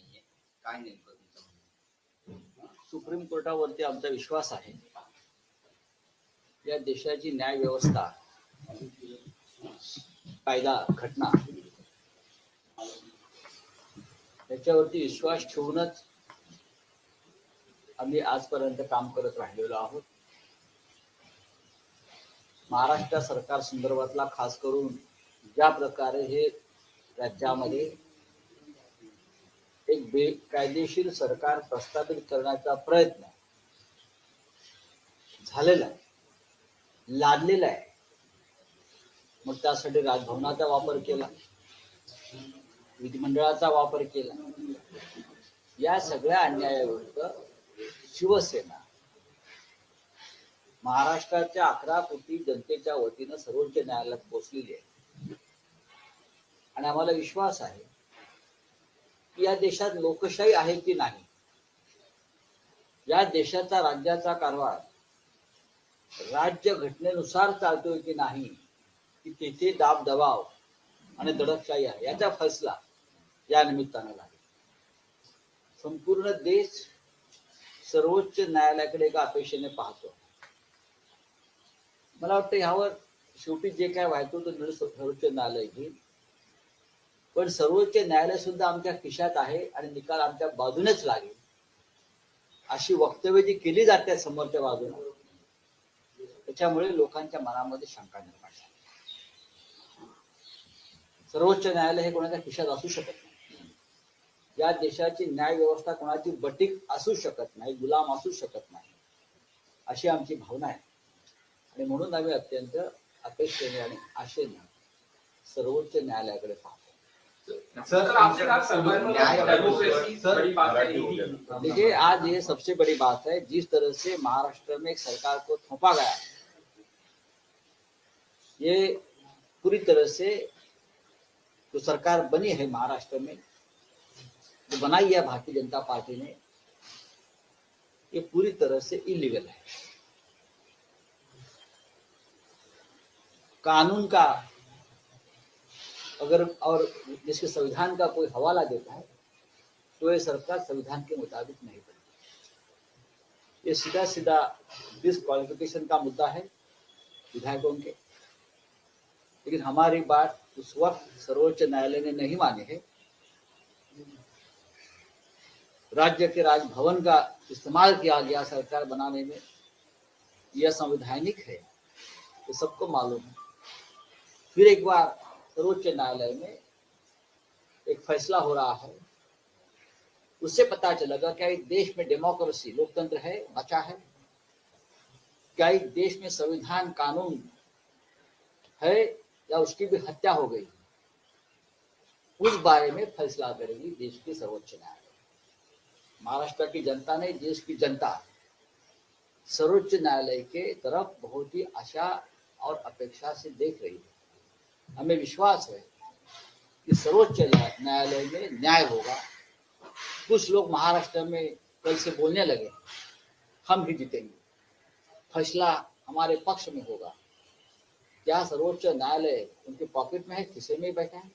नाहीये, काय नेमकं तुमचं म्हणणं? सुप्रीम कोर्टावरती आमचा विश्वास आहे. या देशाची न्याय व्यवस्था, कायदा, घटना याच्यावरती विश्वास ठेवूनच आम्ही आजपर्यंत काम करत राहिलेलो आहोत. महाराष्ट्र सरकार संदर्भातला खास करून ज्या प्रकारे हे राज्यामध्ये एक बेकायदेशीर सरकार प्रस्थापित करण्याचा प्रयत्न झालेला आहे, लादलेला आहे. मग त्यासाठी राजभवनाचा वापर केला, विधिमंडळाचा वापर केला. या सगळ्या अन्यायाविरुद्ध शिवसेना महाराष्ट्राच्या 11 कोटी जनतेच्या वतीनं सर्वोच्च न्यायालयात पोहोचलेली आहे. आणि आम्हाला विश्वास आहे की या देशात लोकशाही आहे की नाही, या देशाचा राज्याचा कारभार राज्य घटनेनुसार चालतोय की नाही, की तेथे दाब दबाव आणि दडपशाही आहे, याचा फैसला या निमित्तानं लागेल. संपूर्ण देश सर्वोच्च न्यायालयाकडे एका अपेक्षेने पाहतो. मला वाटतं ह्यावर शेवटी जे काय व्हायचं तो सर्वोच्च न्यायालय घेईल. पण सर्वोच्च न्यायालय सुद्धा आमच्या खिशात आहे आणि निकाल आमच्या बाजूनेच लागेल अशी वक्तव्य जी केली जाते समोरच्या बाजूने, त्याच्यामुळे लोकांच्या मनामध्ये शंका निर्माण झाली. सर्वोच्च न्यायालय हे कोणाच्या खिशात असू शकत नाही. या देशाची न्याय व्यवस्था कोणाची बटीक असू शकत नाही, गुलाम असू शकत नाही, अशी आमची भावना आहे. आणि म्हणून आम्ही अत्यंत अपेक्षेने आणि आशेने सर्वोच्च न्यायालयाकडे पाहतो. देखिए, आज ये सबसे बड़ी बात है, जिस तरह से महाराष्ट्र में एक सरकार को थोपा गया, ये पूरी तरह से जो सरकार बनी है महाराष्ट्र में, जो बनाई है भारतीय जनता पार्टी ने, ये पूरी तरह से इलीगल है. कानून का अगर और जिसके संविधान का कोई हवाला देता है तो ये सरकार संविधान के मुताबिक नहीं बनती. ये सीधा सीधा डिसक्वालिफिकेशन का मुद्दा है विधायकों के. लेकिन हमारी बात उस वक्त सर्वोच्च न्यायालय ने नहीं मानी है. राज्य के राजभवन का इस्तेमाल किया गया सरकार बनाने में, यह संवैधानिक है, ये सबको मालूम है. फिर एक बार सर्वोच्च न्यायालय में एक फैसला हो रहा है, उससे पता चलेगा क्या इस देश में डेमोक्रेसी, लोकतंत्र है, बचा है, क्या इस देश में संविधान कानून है या उसकी भी हत्या हो गई. उस बारे में फैसला करेगी देश की सर्वोच्च न्यायालय. महाराष्ट्र की जनता ने, देश की जनता सर्वोच्च न्यायालय के तरफ बहुत ही आशा और अपेक्षा से देख रही है. हमें विश्वास है कि सर्वोच्च न्यायालय में न्याय होगा. कुछ लोग महाराष्ट्र में कल से बोलने लगे हम ही जीतेंगे, फैसला हमारे पक्ष में होगा. क्या सर्वोच्च न्यायालय उनके पॉकेट में है, खिसे में बैठा है,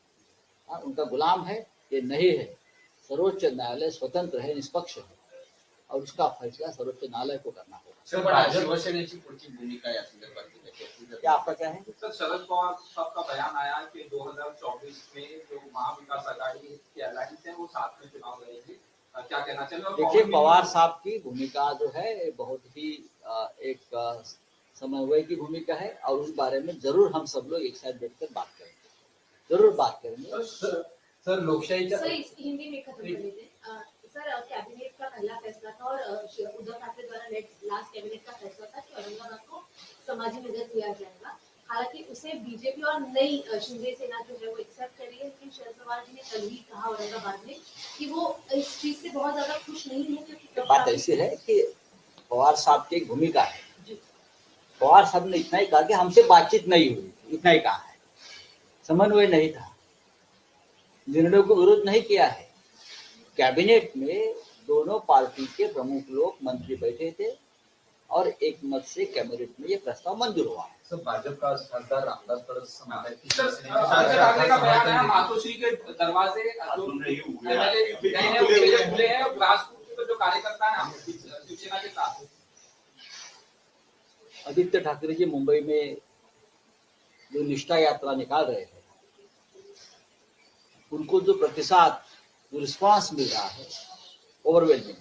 उनका गुलाम है? ये नहीं है. सर्वोच्च न्यायालय स्वतंत्र है, निष्पक्ष है और उसका फैसला सर्वोच्च न्यायालय को करना होगा. शिवसेनेची पुढची भूमिका या संदर्भात क्या आपका क्या है? सर, शरद पवार साहब का बयान आया कि 2024 में जो महाविकास आघाड़ी की अलायंस है वो साथ में चुनाव लड़ेगी. क्या कहना चाहिए? देखिए, पवार साहब की भूमिका जो है बहुत ही एक समन्वय की भूमिका है और उस बारे में जरूर हम सब लोग एक साथ बैठकर बात करेंगे, जरूर बात करेंगे. सर, लोकशाहीच्या हिंदी में खत्म कर देते. सर, कैबिनेट का पहला फैसला था और उद्धव ठाकरे द्वारा लास्ट कैबिनेट का फैसला था कि औरंगाबाद को समाजी नगर दिया जाएगा. हालांकि उसे बीजेपी और नई शिंदे सेना जो है वो एक्सेप्ट करी है. लेकिन शरद पवार जी ने कल ही कहा औरंगाबाद में कि वो इस चीज से बहुत ज्यादा खुश नहीं है, क्योंकि बात ऐसी है कि पवार साहब की भूमिका है. पवार साहब ने इतना ही कहा कि हमसे बातचीत नहीं हुई, इतना ही कहा है. समन्वय नहीं था, निर्णय को विरोध नहीं किया है. कैबिनेट में दोनों पार्टी के प्रमुख लोग, मंत्री बैठे थे और एक मत से कैबिनेट में ये प्रस्ताव मंजूर हुआ है। सर भाजप का खासदार रामदास तडस समझता है कि सर शिवसेनेने संजय ठाकरे का बयान आया समर्थन मातोश्री के दरवाजे जो MLA गए हैं वो खुले हैं और ग्रासरूट के जो कार्यकर्ता हैं शिवसेना के साथ। आदित्य ठाकरे जी मुंबई में जो निष्ठा यात्रा निकाल रहे हैं, उनको जो प्रतिसाद, जो रिस्पांस मिल रहा है, ओवरवेलमिंग,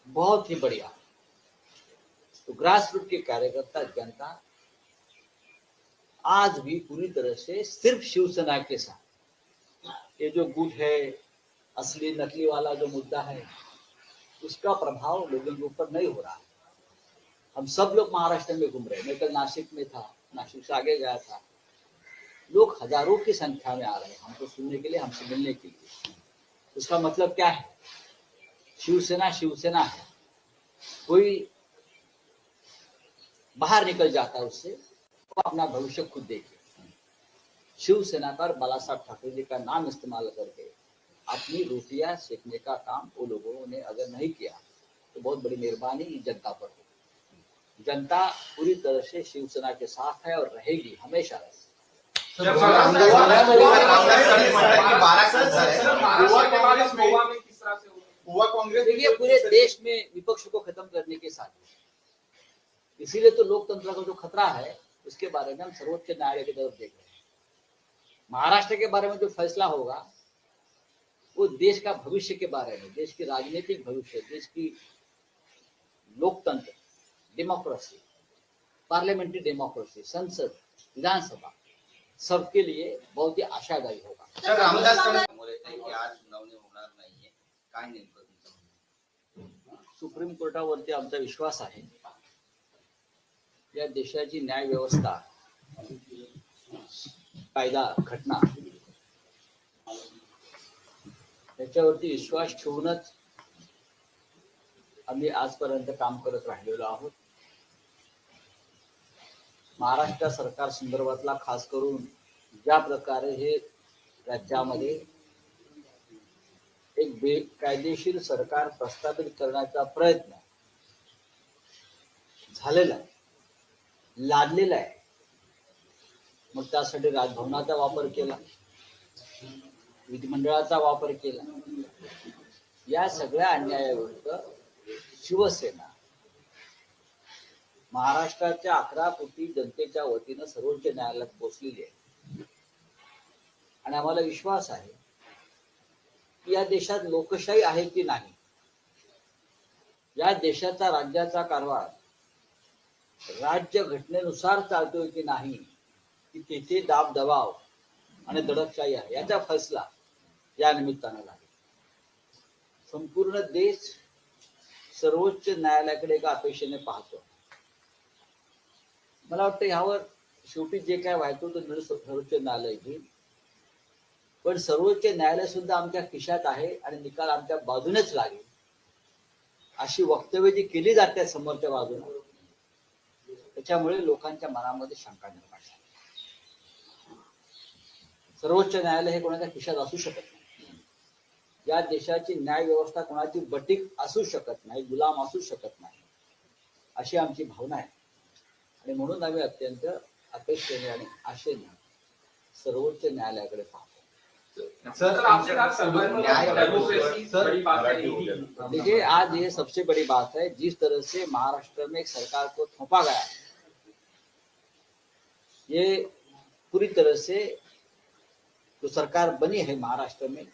बहुत ही बढ़िया। तो ग्रास रूट के कार्यकर्ता, जनता आज भी पूरी तरह से सिर्फ शिवसेना के साथ, ये जो गुट है, असली नकली वाला जो मुद्दा है, उसका प्रभाव लोगों के ऊपर नहीं हो रहा है। हम सब लोग महाराष्ट्र में घूम रहे हैं। मैं कल नासिक में था, नासिक से आगे गया था। लोग हजारों की संख्या में आ रहे हैं हमको सुनने के लिए, हमसे मिलने के लिए। उसका मतलब क्या है? शिवसेना शिवसेना है। कोई बाहर निकल जाता है उससे, वो अपना भविष्य खुद देखे। शिवसेना पर बाला साहब ठाकरे जी का नाम इस्तेमाल करके अपनी रोटियां सेकने का काम वो लोगों ने अगर नहीं किया तो बहुत बड़ी मेहरबानी जनता पर हो। जनता पूरी तरह से शिवसेना के साथ है और रहेगी, हमेशा रहेगी। देखिए, पूरे देश में विपक्ष को खत्म करने के साथ, इसीलिए तो लोकतंत्र का जो खतरा है उसके बारे में हम सर्वोच्च न्यायालय की तरफ देख रहे हैं। महाराष्ट्र के बारे में जो फैसला होगा वो देश का भविष्य के बारे में, देश की राजनीतिक भविष्य, देश की लोकतंत्र, डेमोक्रेसी, पार्लियामेंट्री डेमोक्रेसी, संसद, विधानसभा, सबके लिए बहुत ही आशादायी होगा। सर रामदास समोर येत आहे की आज सुनावणी होणार नाहीये, काय नेमकं तुमचं म्हणणं? सुप्रीम कोर्टावरती आमचा विश्वास आहे। या देशाची न्याय व्यवस्था, कायदा, घटना याच्यावरती विश्वास ठेवूनच आम्ही आजपर्यंत काम करत राहिलेलो आहोत। महाराष्ट्र सरकार संदर्भातला खास करून ज्या प्रकारे हे राज्यामध्ये एक बेकायदेशीर सरकार प्रस्थापित करण्याचा प्रयत्न झालेला आहे, लादलेला आहे, मग त्यासाठी राजभवनाचा वापर केला, विधिमंडळाचा वापर केला। या सगळ्या अन्यायाविरुद्ध शिवसेना महाराष्ट्राच्या 11 कोटी जनतेच्या वतीनं सर्वोच्च न्यायालयात पोहोचलेली आहे। आणि आम्हाला विश्वास आहे की या देशात लोकशाही आहे की नाही, या देशाचा राज्याचा कारभार राज्य घटनेनुसार चालतोय की नाही, की तेथे दाब दबाव आणि दडपशाही आहे, याचा फैसला या निमित्तानं लागेल। संपूर्ण देश सर्वोच्च न्यायालयाकडे एका अपेक्षेने पाहतो। मला वाटतं यावर शेवटी जे काय व्हायचं तो निर्णय सर्वोच्च न्यायालय घेईल, पण सर्वोच्च न्यायालय सुद्धा आमच्या खिशात आहे आणि निकाल आमच्या बाजूनेच लागेल अशी वक्तव्य जी केली जाते समोरच्या बाजूने, त्याच्यामुळे लोकांच्या मनामध्ये शंका निर्माण झाली। सर्वोच्च न्यायालय हे कोणाच्या खिशात असू शकत नाही। या देशाची न्याय व्यवस्था कोणाची बटीक असू शकत नाही, गुलाम असू शकत नाही, अशी आमची भावना आहे। आणि म्हणून आम्ही अत्यंत अपेक्षेने आणि आशेने सर्वोच्च न्यायालयाकडे पाहतो। देखिए, आज ये सबसे बड़ी बात है, जिस तरह से महाराष्ट्र में एक सरकार को थोपा गया, ये पूरी तरह से जो सरकार बनी है महाराष्ट्र में,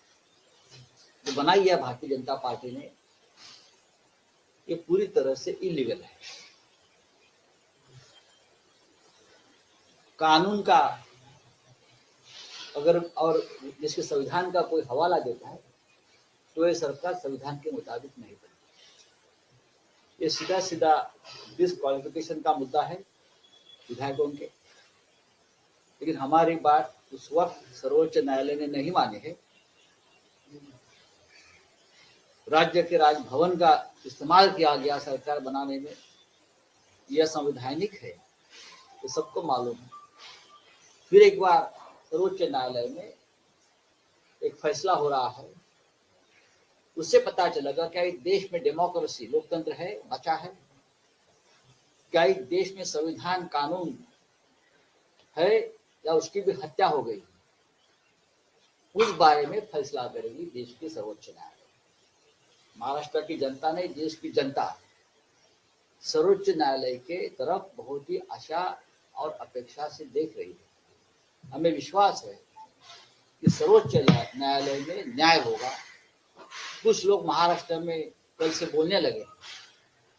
जो बनाई है भारतीय जनता पार्टी ने, ये पूरी तरह से इलीगल है। कानून का अगर और जिसके संविधान का कोई हवाला देता है तो ये सरकार संविधान के मुताबिक नहीं बनी। ये सीधा सीधा डिस्क्वालिफिकेशन का मुद्दा है विधायकों के। लेकिन हमारी बात उस वक्त सर्वोच्च न्यायालय ने नहीं मानी है। राज्य के राजभवन का इस्तेमाल किया गया सरकार बनाने में, यह संवैधानिक है, ये सबको मालूम है। फिर एक बार सर्वोच्च न्यायालय में एक फैसला हो रहा है, उससे पता चलेगा क्या इस देश में डेमोक्रेसी, लोकतंत्र है, बचा है। क्या इस देश में संविधान कानून है या उसकी भी हत्या हो गई, उस बारे में फैसला करेगी देश की सर्वोच्च न्यायालय। महाराष्ट्र की जनता ने, देश की जनता सर्वोच्च न्यायालय के तरफ बहुत ही आशा और अपेक्षा से देख रही है। हमें विश्वास है कि सर्वोच्च न्यायालय में न्याय होगा। कुछ लोग महाराष्ट्र में कल से बोलने लगे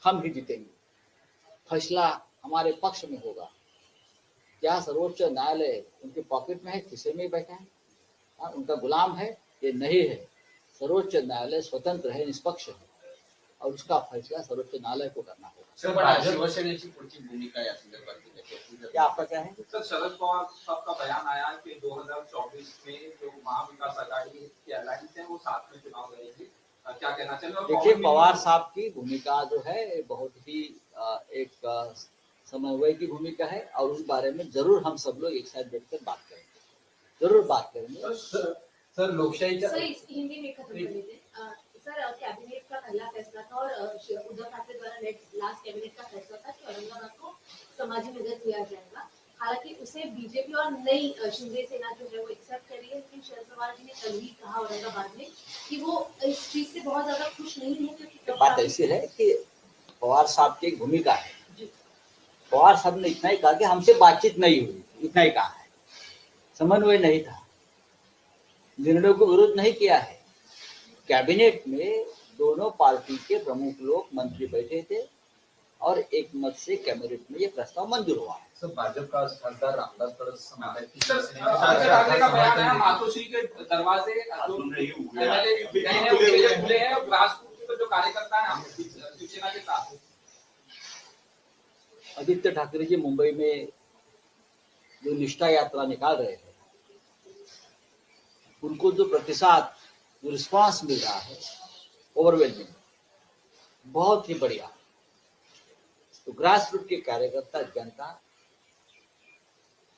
हम ही जीतेंगे, फैसला हमारे पक्ष में होगा। क्या सर्वोच्च न्यायालय उनके पॉकेट में है, खिसे में बैठा है, उनका गुलाम है? ये नहीं है। सर्वोच्च न्यायालय स्वतंत्र है, निष्पक्ष है और उसका फैसला सर्वोच्च न्यायालय को करना होगा। सर, पण शिवसेनेची पुढची भूमिका या संदर्भात क्या आपका क्या है? सर, शरद पवार साहब का बयान आया है कि 2024 में जो महाविकास आघाड़ी की अलायंस है वो साथ में चुनाव लड़ेगी। क्या कहना चाहिए? देखिए, पवार साहब की भूमिका जो है बहुत ही एक समन्वय की भूमिका है और उस बारे में जरूर हम सब लोग एक साथ बैठकर बात करेंगे, जरूर बात करेंगे। सर लोकशाहीच्या सर हिंदी में खत्म कर लेते हैं। सर कैबिनेट का पहला फैसला था और उद्धव ठाकरे द्वारा लास्ट कैबिनेट का फैसला था कि औरंगाबाद को समाजी नगर किया जाएगा। हालांकि उसे बीजेपी और नई शिंदे सेना जो है वो एक्सेप्ट कर रही है, लेकिन शरद पवार जी ने कल ही कहा औरंगाबाद में कि वो इस चीज से बहुत ज्यादा खुश नहीं है, क्योंकि बात ऐसी है कि पवार साहब की एक भूमिका है। पवार साहब ने इतना ही कहा कि हमसे बातचीत नहीं हुई, इतना ही कहा है, समन्वय नहीं था, निर्णय को विरोध नहीं किया है। कैबिनेट में दोनों पार्टी के प्रमुख लोग मंत्री बैठे थे और एक मत से कैबिनेट में ये प्रस्ताव मंजूर हुआ है। सर भाजप का खासदार रामदास तड़स समाज है कि सर, संजय ठाकरे का बयान है मातोश्री के दरवाजे खुले हैं और राजपूत के जो कार्यकर्ता हैं शिवसेना के साथ। आदित्य ठाकरे जी मुंबई में जो निष्ठा यात्रा निकाल रहे थे, उनको जो प्रतिसाद, जो रिस्पांस मिल रहा है ओवरवेलमिंग, बहुत ही बढ़िया। तो ग्रास रूट के कार्यकर्ता, जनता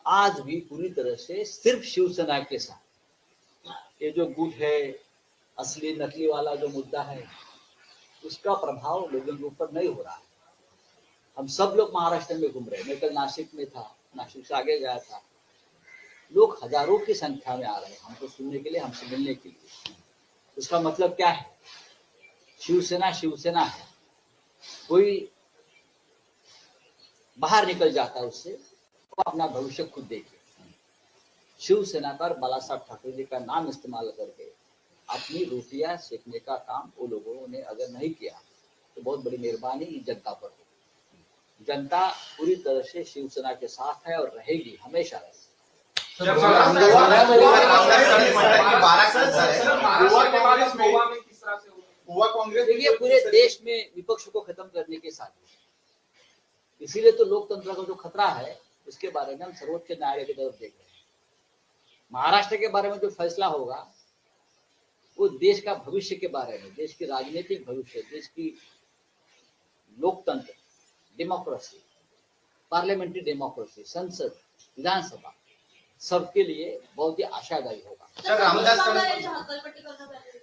आज भी पूरी तरह से सिर्फ शिवसेना के साथ। ये जो गुट है, असली नकली वाला जो मुद्दा है, उसका प्रभाव लोगों के ऊपर नहीं हो रहा है। हम सब लोग महाराष्ट्र में घूम रहे हैं। मैं कल नासिक में था, नासिक से आगे गया था, लोग हजारों की संख्या में आ रहे हैं हमको सुनने के लिए, हमसे मिलने के लिए। उसका मतलब क्या है? शिवसेना शिवसेना है। कोई बाहर निकल जाता है उससे, वो अपना भविष्य खुद देखे। शिवसेना पर बाला साहब ठाकरे जी का नाम इस्तेमाल करके अपनी रोटियां सेकने का काम वो लोगों ने अगर नहीं किया तो बहुत बड़ी मेहरबानी जनता पर हो। जनता पूरी तरह से शिवसेना के साथ है और रहेगी, हमेशा रहेगी। देखिए, पूरे देश में विपक्ष को खत्म करने के साथ, इसीलिए तो लोकतंत्र का जो खतरा है उसके बारे में हम सर्वोच्च न्यायालय की तरफ देख रहे हैं। महाराष्ट्र के बारे में जो फैसला होगा वो देश का भविष्य के बारे में, देश की राजनीतिक भविष्य, देश की लोकतंत्र, डेमोक्रेसी, पार्लियामेंट्री डेमोक्रेसी, संसद, विधानसभा, सबके लिए बहुत ही आशादायी होगा। सर, रामदास हक्कलपट्टी करण्यात आली।